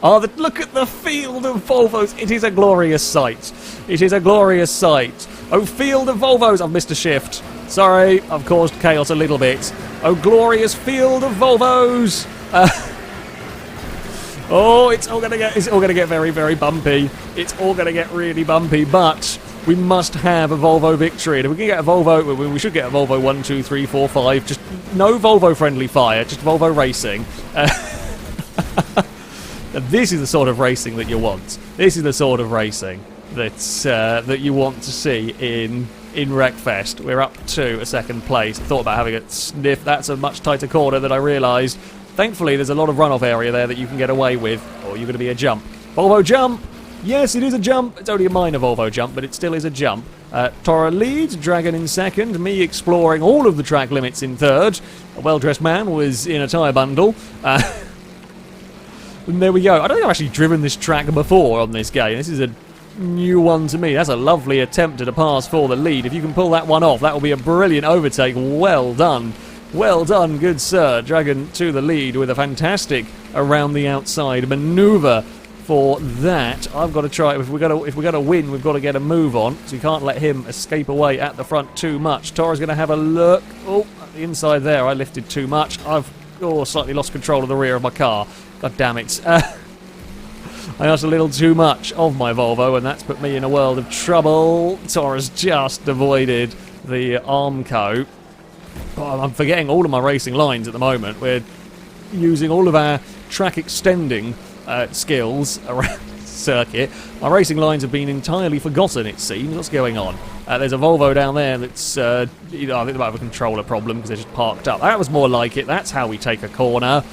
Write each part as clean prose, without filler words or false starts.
Oh, look at the field of Volvos. It is a glorious sight. It is a glorious sight. Oh, field of Volvos. I've missed a shift. Sorry, I've caused chaos a little bit. Oh, glorious field of Volvos. Oh, it's all gonna get very, very bumpy. It's all gonna get really bumpy, but we must have a Volvo victory. And if we can get a Volvo, we should get a Volvo 1, 2, 3, 4, 5. Just no Volvo friendly fire, just Volvo racing. This is the sort of racing that you want. This is the sort of racing that you want to see in Wreckfest. We're up to a second place. I thought about having a sniff. That's a much tighter corner than I realised. Thankfully, there's a lot of runoff area there that you can get away with. Or you're going to be a jump. Volvo jump! Yes, it is a jump. It's only a minor Volvo jump, but it still is a jump. Tora leads, Dragon in second, me exploring all of the track limits in third. A well-dressed man was in a tyre bundle. And there we go. I don't think I've actually driven this track before on this game. This is a new one to me. That's a lovely attempt at a pass for the lead. If you can pull that one off, that will be a brilliant overtake. Well done. Well done, good sir. Dragon to the lead with a fantastic around the outside manoeuvre for that. I've got to try. If we're gonna win, we've got to get a move on. So you can't let him escape away at the front too much. Tora's going to have a look. Oh, at the inside there, I lifted too much. I've slightly lost control of the rear of my car. God damn it. I asked a little too much of my Volvo, and that's put me in a world of trouble. Tora's just avoided the Armco. Oh, I'm forgetting all of my racing lines at the moment. We're using all of our track extending skills around the circuit. Our racing lines have been entirely forgotten, it seems. What's going on? There's a Volvo down there that's, I think they might have a controller problem because they're just parked up. That was more like it. That's how we take a corner.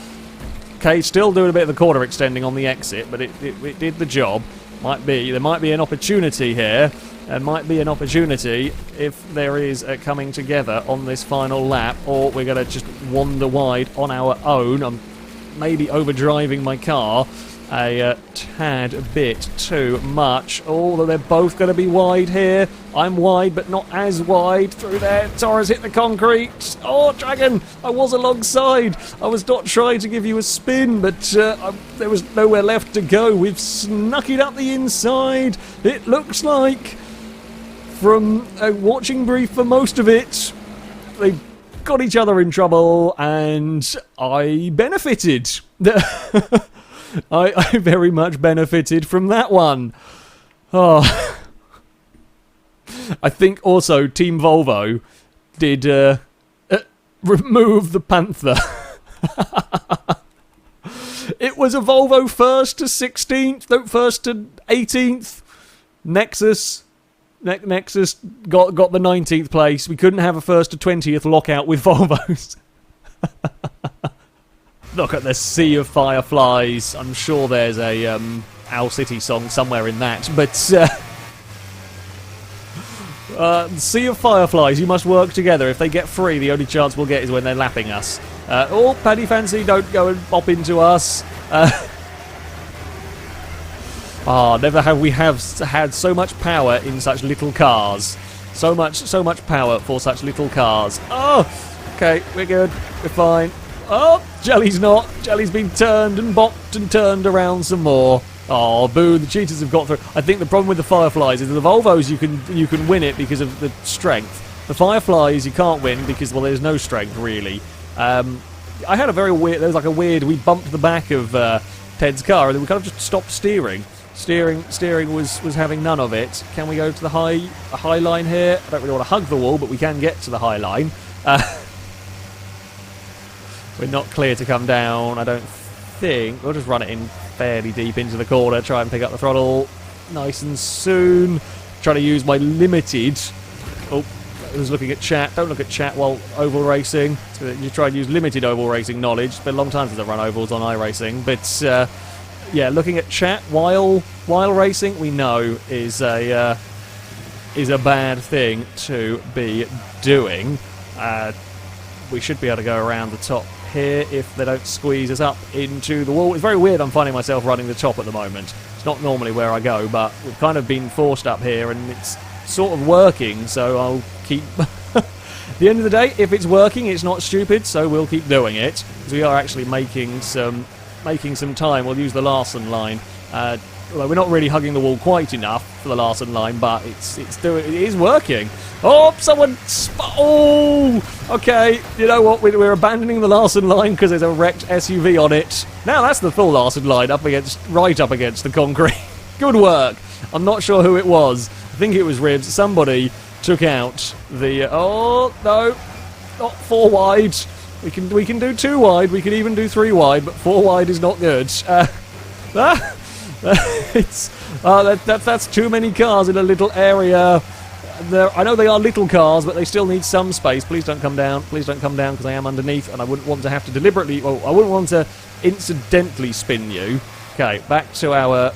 Okay, still doing a bit of the corner extending on the exit, but it did the job. There might be an opportunity here. There might be an opportunity if there is a coming together on this final lap, or we're going to just wander wide on our own. I'm maybe overdriving my car a tad bit too much. Although they're both going to be wide here. I'm wide, but not as wide through there. Tora's hit the concrete. Oh, Dragon, I was alongside. I was not trying to give you a spin, but there was nowhere left to go. We've snuck it up the inside. It looks like, from a watching brief for most of it, they got each other in trouble, and I benefited. I very much benefited from that one. Oh. I think also Team Volvo did remove the Panther. It was a Volvo first to 16th, no, first to 18th. Nexus got the 19th place. We couldn't have a first to 20th lockout with Volvos. Look at the sea of fireflies. I'm sure there's a Owl City song somewhere in that, but sea of fireflies, you must work together. If they get free, the only chance we'll get is when they're lapping us. Oh, Paddy Fancy, don't go and bop into us. Never have we had so much power in such little cars. So much power for such little cars. Oh, okay, we're good. We're fine. Oh, Jelly's not. Jelly's been turned and bopped and turned around some more. Oh, boo, the cheaters have got through. I think the problem with the Fireflies is the Volvos you can win it because of the strength. The Fireflies you can't win because, well, there's no strength, really. I had a very weird... There was like a weird... We bumped the back of Ted's car and then we kind of just stopped steering. Steering was having none of it. Can we go to the high line here? I don't really want to hug the wall, but we can get to the high line. We're not clear to come down, I don't think. We'll just run it in fairly deep into the corner, try and pick up the throttle nice and soon. Try to use my limited... Oh, I was looking at chat. Don't look at chat while oval racing. So you try and use limited oval racing knowledge. It's been a long time since I've run ovals on iRacing, but yeah, looking at chat while racing, we know is a bad thing to be doing. We should be able to go around the top here if they don't squeeze us up into the wall. It's very weird I'm finding myself running the top at the moment. It's not normally where I go, but we've kind of been forced up here and it's sort of working, so I'll keep... At the end of the day, if it's working, it's not stupid, so we'll keep doing it. Because we are actually making some making some time. We'll use the Larson line. Well, we're not really hugging the wall quite enough for the Larson line, but it is working. Oh, someone... Oh! Okay, you know what? We're abandoning the Larson line because there's a wrecked SUV on it. Now that's the full Larson line right up against the concrete. Good work. I'm not sure who it was. I think it was Ribs. Somebody took out the... Oh, no. Not 4 wide. We can do 2 wide. We can even do 3 wide, but 4 wide is not good. That's too many cars in a little area. I know they are little cars, but they still need some space. Please don't come down. Please don't come down because I am underneath, and I wouldn't want to have to deliberately... Well, I wouldn't want to incidentally spin you. Okay, back to our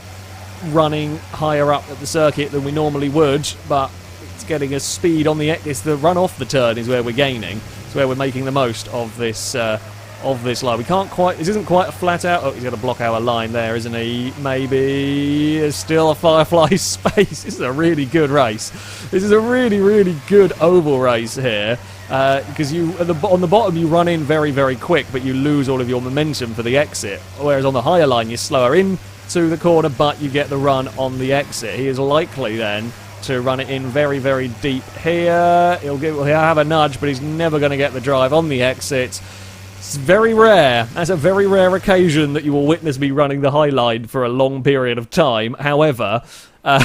running higher up at the circuit than we normally would, but it's getting a speed on the... It's the run off the turn is where we're gaining. It's where we're making the most of this line. We can't quite... This isn't quite a flat out... Oh, he's going to block our line there, isn't he? Maybe... There's still a Firefly space. This is a really good race. This is a really, really good oval race here. Because on the bottom you run in very, very quick, but you lose all of your momentum for the exit. Whereas on the higher line you're slower in to the corner, but you get the run on the exit. He is likely then to run it in very, very deep here. He'll have a nudge, but he's never going to get the drive on the exit. It's very rare. That's a very rare occasion that you will witness me running the high line for a long period of time. However, that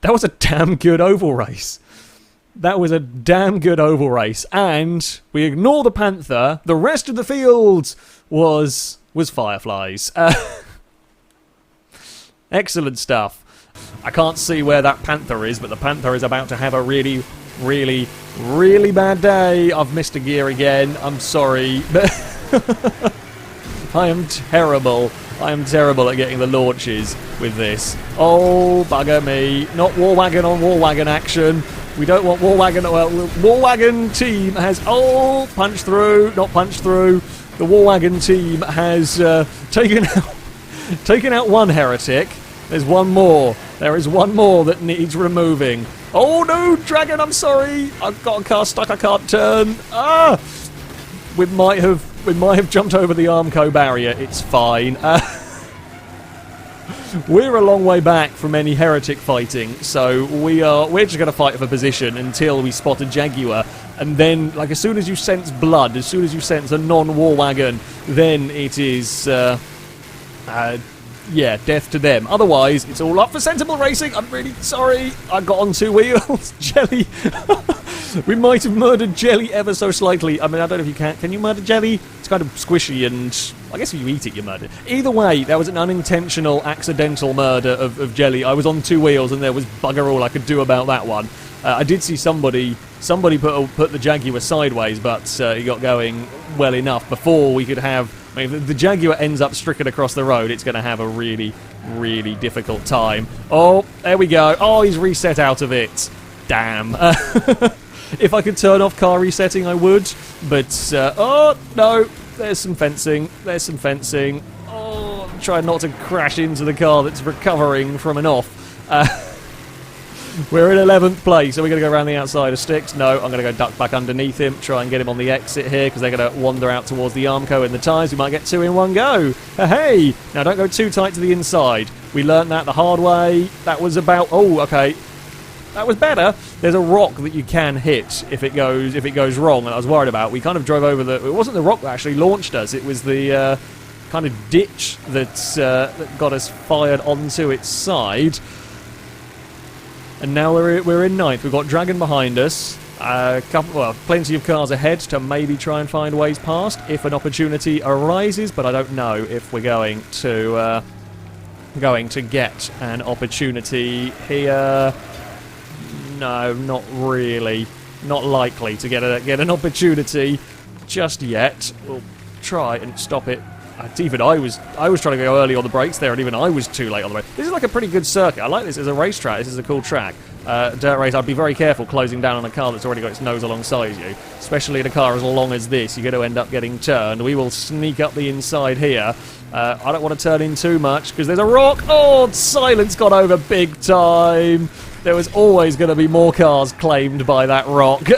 was a damn good oval race. That was a damn good oval race. And we ignore the Panther. The rest of the field was Fireflies. Excellent stuff. I can't see where that Panther is, but the Panther is about to have a really, really, really bad day. I've missed a gear again. I'm sorry. I am terrible. I am terrible at getting the launches with this. Oh, bugger me. Not War Wagon on War Wagon action. We don't want War Wagon. Well, War Wagon team has... Oh, punch through. Not punch through. The War Wagon team has taken out one heretic. There's one more. There is one more that needs removing. Oh no, Dragon, I'm sorry. I've got a car stuck, I can't turn. Ah! We might have jumped over the Armco barrier. It's fine. We're a long way back from any heretic fighting, so we're just going to fight for position until we spot a Jaguar. And then, like, as soon as you sense blood, as soon as you sense a non-War Wagon, then it is... yeah, death to them. Otherwise, it's all up for sensible racing. I'm really sorry. I got on 2 wheels. Jelly. We might have murdered Jelly ever so slightly. I mean, I don't know if you can. Can you murder Jelly? It's kind of squishy and... I guess if you eat it, you murder it. Either way, that was an unintentional, accidental murder of Jelly. I was on 2 wheels and there was bugger all I could do about that one. I did see somebody put the Jaguar sideways, but he got going well enough before we could have... I mean, if the Jaguar ends up stricken across the road, it's going to have a really, really difficult time. Oh, there we go. Oh, he's reset out of it. Damn. If I could turn off car resetting, I would. But, oh, no. There's some fencing. There's some fencing. Oh, I'm trying not to crash into the car that's recovering from an off. We're in 11th place. Are we going to go around the outside of Sticks? No, I'm going to go duck back underneath him, try and get him on the exit here, because they're going to wander out towards the Armco and the tyres. We might get 2 in one go. Hey! Now, don't go too tight to the inside. We learnt that the hard way. That was about... Oh, okay. That was better. There's a rock that you can hit if it goes wrong, and I was worried about. We kind of drove over the... It wasn't the rock that actually launched us. It was the kind of ditch that got us fired onto its side. And now we're in 9th. We've got Dragon behind us. Plenty of cars ahead to maybe try and find ways past if an opportunity arises. But I don't know if we're going to get an opportunity here. No, not really. Not likely to get an opportunity just yet. We'll try and stop it. Even I was trying to go early on the brakes there, and even I was too late on the brakes. This is like a pretty good circuit. I like this as a racetrack. This is a cool track. Dirt race, I'd be very careful closing down on a car that's already got its nose alongside you. Especially in a car as long as this. You're going to end up getting turned. We will sneak up the inside here. I don't want to turn in too much, because there's a rock. Oh, silence got over big time. There was always going to be more cars claimed by that rock.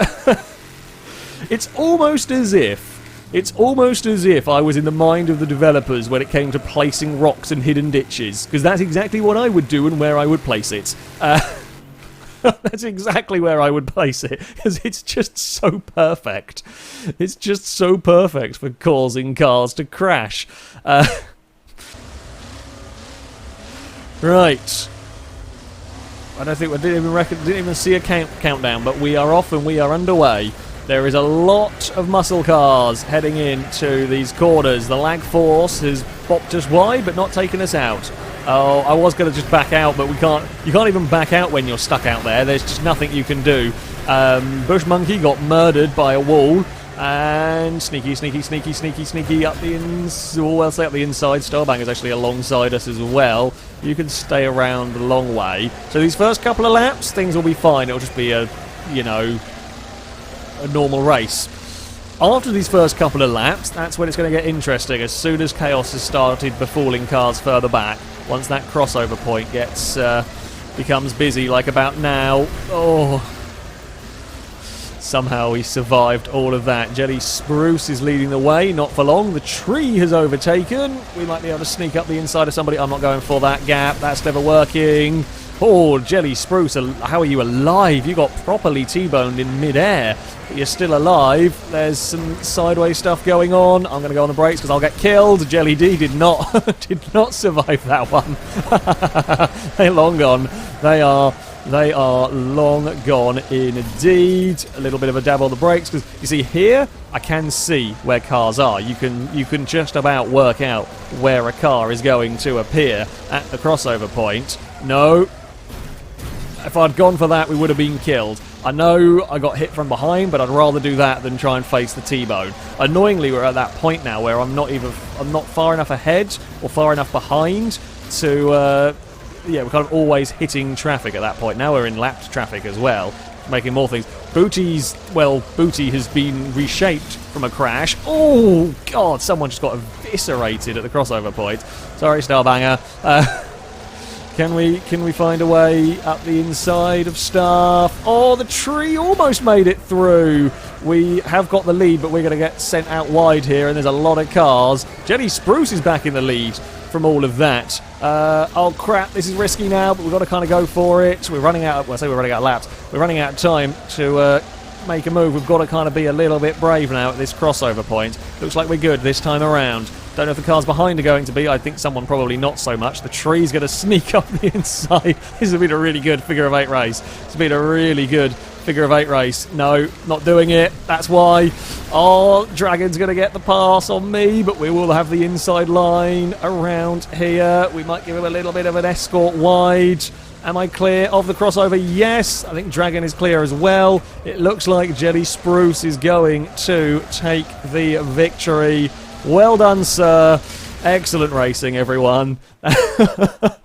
It's almost as if It's almost as if I was in the mind of the developers when it came to placing rocks and hidden ditches, because that's exactly what I would do and where I would place it. That's exactly where I would place it, because it's just so perfect. It's just so perfect for causing cars to crash. Right. I don't think we didn't even see a countdown, but we are off and we are underway. There is a lot of muscle cars heading into these corners. The lag force has bopped us wide, but not taken us out. Oh, I was going to just back out, but we can't. You can't even back out when you're stuck out there. There's just nothing you can do. Bush Monkey got murdered by a wall, and sneaky up the up the inside. Starbanger's actually alongside us as well. You can stay around the long way. So these first couple of laps, things will be fine. It'll just be a normal race. After these first couple of laps, that's when it's going to get interesting. As soon as Chaos has started befalling cars further back, once that crossover point becomes busy, like about now. Oh, somehow he survived all of that. Jelly Spruce is leading the way, not for long. The tree has overtaken. We might be able to sneak up the inside of somebody. I'm not going for that gap. That's never working. Oh, Jelly Spruce, how are you alive? You got properly T-boned in mid-air. But you're still alive. There's some sideways stuff going on. I'm going to go on the brakes because I'll get killed. Jelly D did not survive that one. They're long gone. They are long gone indeed. A little bit of a dab on the brakes because you see here I can see where cars are. You can just about work out where a car is going to appear at the crossover point. No. If I'd gone for that, we would have been killed. I know I got hit from behind, but I'd rather do that than try and face the T-bone. Annoyingly, we're at that point now where I'm not far enough ahead or far enough behind to, we're kind of always hitting traffic at that point. Now we're in lapped traffic as well, making more things. Booty has been reshaped from a crash. Oh, God, someone just got eviscerated at the crossover point. Sorry, Starbanger. Can we find a way up the inside of Staff? Oh, the tree almost made it through. We have got the lead, but we're going to get sent out wide here, and there's a lot of cars. Jelly Spruce is back in the lead from all of that. Oh, crap, this is risky now, but we've got to kind of go for it. We're running out of laps. We're running out of time to make a move. We've got to kind of be a little bit brave now at this crossover point. Looks like we're good this time around. Don't know if the cars behind are going to be. I think someone probably not so much. The tree's going to sneak up the inside. This has been a really good figure of 8 race. It's been a really good figure of 8 race. No, not doing it. That's why. Oh, Dragon's going to get the pass on me, but we will have the inside line around here. We might give him a little bit of an escort wide. Am I clear of the crossover? Yes. I think Dragon is clear as well. It looks like Jelly Spruce is going to take the victory. Well done, sir. Excellent racing, everyone. That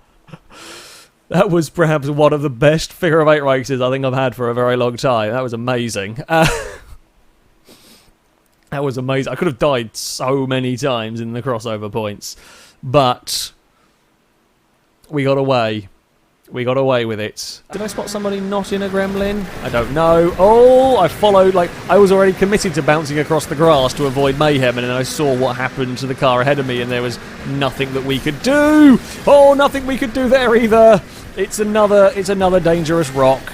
was perhaps one of the best figure of 8 races I think I've had for a very long time. That was amazing. That was amazing. I could have died so many times in the crossover points, but we got away. We got away with it. Did I spot somebody not in a gremlin? I don't know. Oh, I followed, I was already committed to bouncing across the grass to avoid mayhem, and then I saw what happened to the car ahead of me, and there was nothing that we could do. Oh, nothing we could do there either. It's another dangerous rock.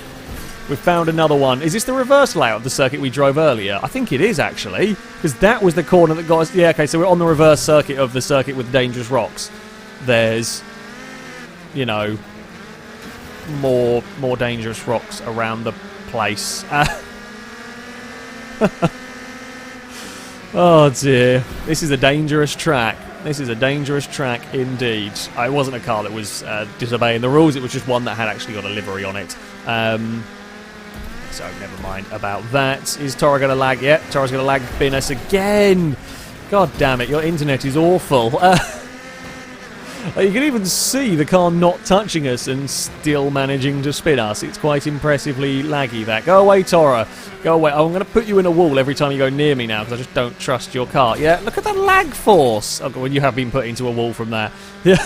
We've found another one. Is this the reverse layout of the circuit we drove earlier? I think it is, actually, because that was the corner that got us... Yeah, okay, so we're on the reverse circuit of the circuit with dangerous rocks. There's, more dangerous rocks around the place. Oh dear. This is a dangerous track. This is a dangerous track indeed. It wasn't a car that was disobeying the rules, it was just one that had actually got a livery on it. So never mind about that. Is Tora going to lag? Yep, Tora's going to lag bin us again. God damn it, your internet is awful. You can even see the car not touching us and still managing to spin us. It's quite impressively laggy, that. Go away, Tora. Go away. Oh, I'm going to put you in a wall every time you go near me now because I just don't trust your car. Yeah, look at the lag force. Oh, well, you have been put into a wall from there. Yeah.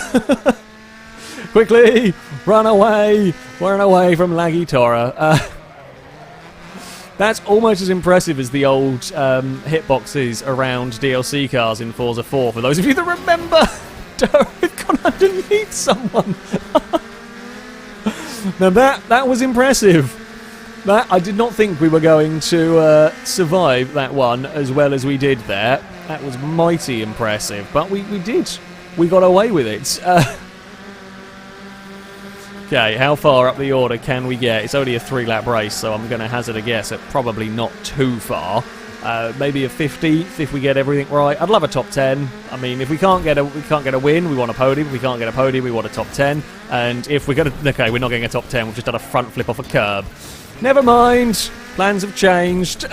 Quickly, run away. Run away from laggy Tora. That's almost as impressive as the old hitboxes around DLC cars in Forza 4, for those of you that remember. We've gone underneath someone. Now that was impressive. I did not think we were going to survive that one as well as we did there. That was mighty impressive, but we did. We got away with it. Okay, how far up the order can we get? It's only a 3-lap race, so I'm going to hazard a guess at probably not too far. Maybe a 50th if we get everything right. I'd love a top 10. I mean, if we can't get a win, we want a podium. If we can't get a podium, we want a top 10. And if we're going to... Okay, we're not getting a top 10. We've just done a front flip off a curb. Never mind. Plans have changed.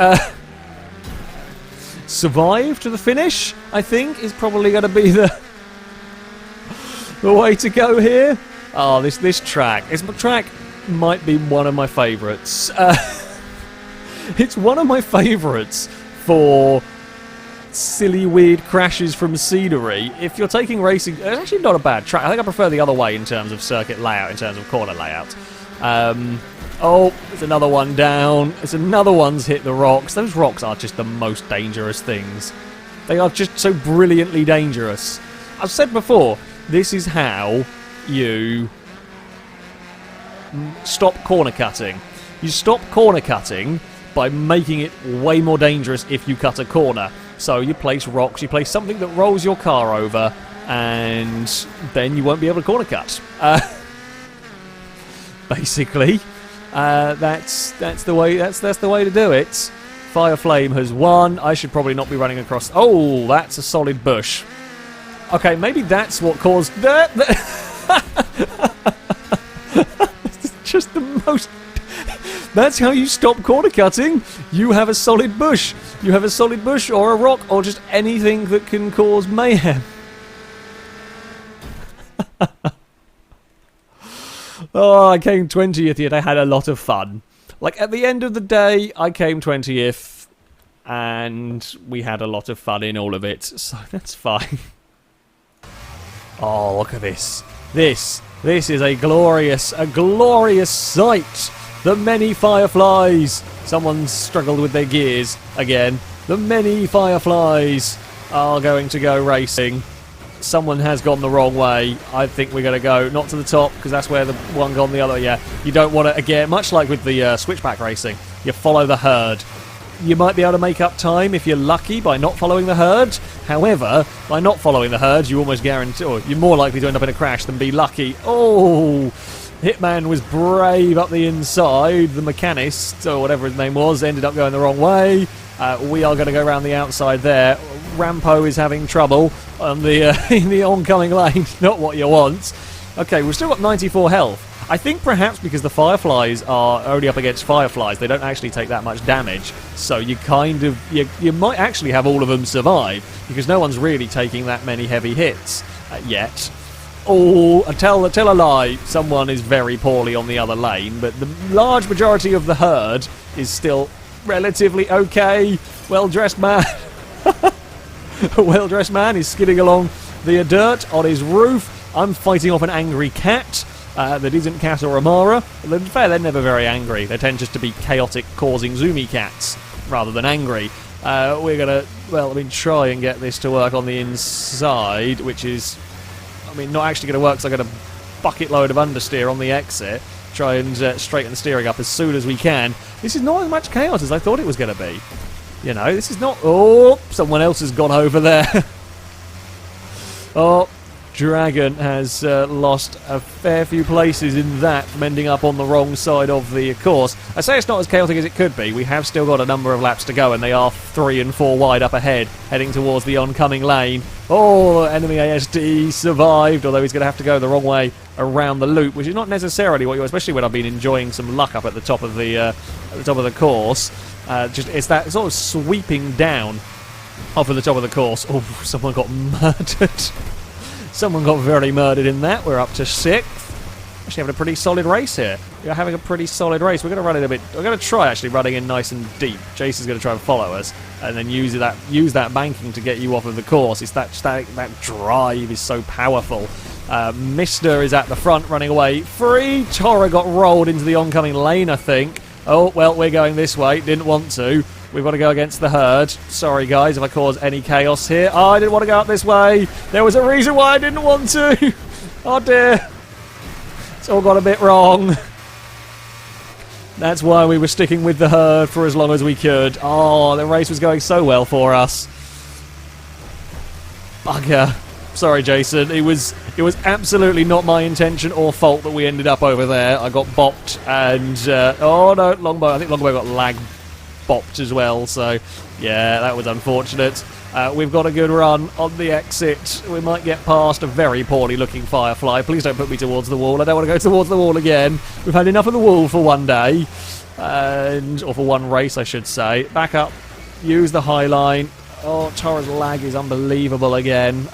Survive to the finish, I think, is probably going to be the way to go here. Oh, this track. This track might be one of my favourites. It's one of my favourites for silly, weird crashes from scenery. If you're taking racing, it's actually not a bad track. I think I prefer the other way in terms of circuit layout, in terms of corner layout. Oh, there's another one down. There's another one's hit the rocks. Those rocks are just the most dangerous things. They are just so brilliantly dangerous. I've said before, this is how you stop corner cutting. You stop corner cutting by making it way more dangerous if you cut a corner. So you place rocks, you place something that rolls your car over, and then you won't be able to corner cut. Basically, that's the way. That's the way to do it. Fireflame has won. I should probably not be running across. Oh, that's a solid bush. Okay, maybe that's what caused that. It's just the most. That's how you stop corner cutting. You have a solid bush. You have a solid bush or a rock or just anything that can cause mayhem. Oh, I came 20th yet I had a lot of fun. Like, at the end of the day, I came 20th and we had a lot of fun in all of it, so that's fine. Oh, look at this. This is a glorious sight. The many fireflies. Someone's struggled with their gears again. The many fireflies are going to go racing. Someone has gone the wrong way. I think we're going to go not to the top because that's where the one gone the other. Yeah, you don't want to, again, much like with the switchback racing, you follow the herd. You might be able to make up time if you're lucky by not following the herd. However, by not following the herd, you almost guarantee, or you're more likely to end up in a crash than be lucky. Oh, Hitman was brave up the inside. The mechanist, or whatever his name was, ended up going the wrong way. We are going to go around the outside there. Rampo is having trouble on the in the oncoming lane. Not what you want. Okay, we've still got 94 health. I think perhaps because the Fireflies are only up against Fireflies, they don't actually take that much damage. So you kind of... You might actually have all of them survive, because no one's really taking that many heavy hits yet. Oh, tell a lie. Someone is very poorly on the other lane, but the large majority of the herd is still relatively okay. Well-dressed man. A well-dressed man is skidding along the dirt on his roof. I'm fighting off an angry cat that isn't Cat or Amara. To be fair, they're never very angry. They tend just to be chaotic, causing zoomy cats rather than angry. We're going to, try and get this to work on the inside, which is, not actually going to work, so I'm going to bucket load of understeer on the exit. Try and straighten the steering up as soon as we can. This is not as much chaos as I thought it was going to be. You know, this is not... Oh, someone else has gone over there. Oh, Dragon has lost a fair few places in that from ending up on the wrong side of the course. I say it's not as chaotic as it could be. We have still got a number of laps to go, and they are 3 and 4 wide up ahead, heading towards the oncoming lane. Oh, enemy ASD survived, although he's going to have to go the wrong way around the loop, which is not necessarily what you... Especially when I've been enjoying some luck up at the top of the course. It's that sort of sweeping down off of the top of the course. Oh, someone got murdered. Someone got very murdered in that. We're up to 6th. Actually having a pretty solid race here. We're having a pretty solid race. We're going to run it a bit... We're going to try actually running in nice and deep. Jason's going to try and follow us and then use that banking to get you off of the course. It's that drive is so powerful. Mister is at the front running away free. Tora got rolled into the oncoming lane, I think. Oh, well, we're going this way. Didn't want to. We've got to go against the herd. Sorry, guys, if I cause any chaos here. Oh, I didn't want to go up this way. There was a reason why I didn't want to. Oh, dear. It's all gone a bit wrong. That's why we were sticking with the herd for as long as we could. Oh, the race was going so well for us. Bugger. Sorry, Jason. It was absolutely not my intention or fault that we ended up over there. I got bopped and... oh, no, Longbow. I think Longbow got lag bopped as well. So, yeah, that was unfortunate. We've got a good run on the exit. We might get past a very poorly looking Firefly. Please don't put me towards the wall. I don't want to go towards the wall again. We've had enough of the wall for one day. Or for one race, I should say. Back up. Use the high line. Oh, Tara's lag is unbelievable again.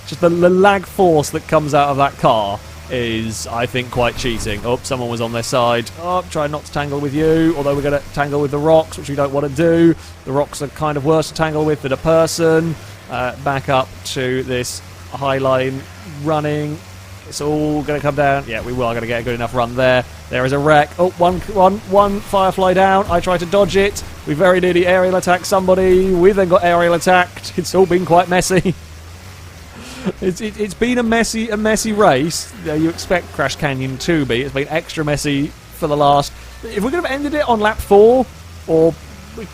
Just the lag force that comes out of that car is, I think, quite cheating. Oh, someone was on their side. Oh, try not to tangle with you, although we're going to tangle with the rocks, which we don't want to do. The rocks are kind of worse to tangle with than a person. Back up to this high line running. It's all going to come down. Yeah, we are going to get a good enough run there. There is a wreck. Oh, one Firefly down. I tried to dodge it. We very nearly aerial attacked somebody. We then got aerial attacked. It's all been quite messy. It's been a messy race. You expect Crash Canyon to be. It's been extra messy for the last... If we could have ended it on lap 4, or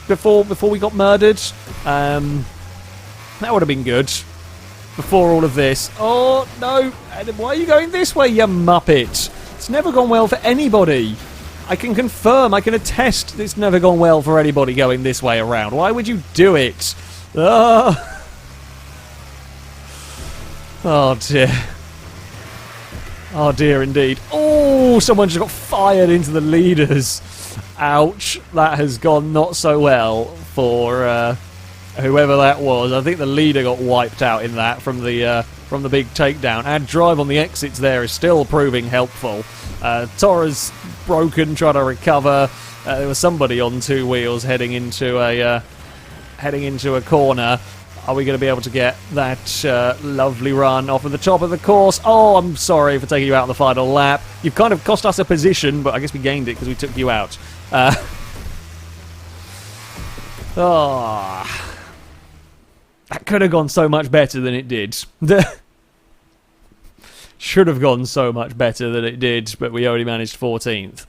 before we got murdered, that would have been good. Before all of this. Oh, no. Why are you going this way, you muppet? It's never gone well for anybody. I can confirm, I can attest it's never gone well for anybody going this way around. Why would you do it? Oh, dear. Oh, dear, indeed. Oh, someone just got fired into the leaders. Ouch. That has gone not so well for whoever that was. I think the leader got wiped out in that from the big takedown. Our drive on the exits there is still proving helpful. Tora's broken, trying to recover. There was somebody on two wheels heading into a corner. Are we going to be able to get that lovely run off of the top of the course? Oh, I'm sorry for taking you out on the final lap. You've kind of cost us a position, but I guess we gained it because we took you out. Oh, that could have gone so much better than it did. Should have gone so much better than it did, but we only managed 14th.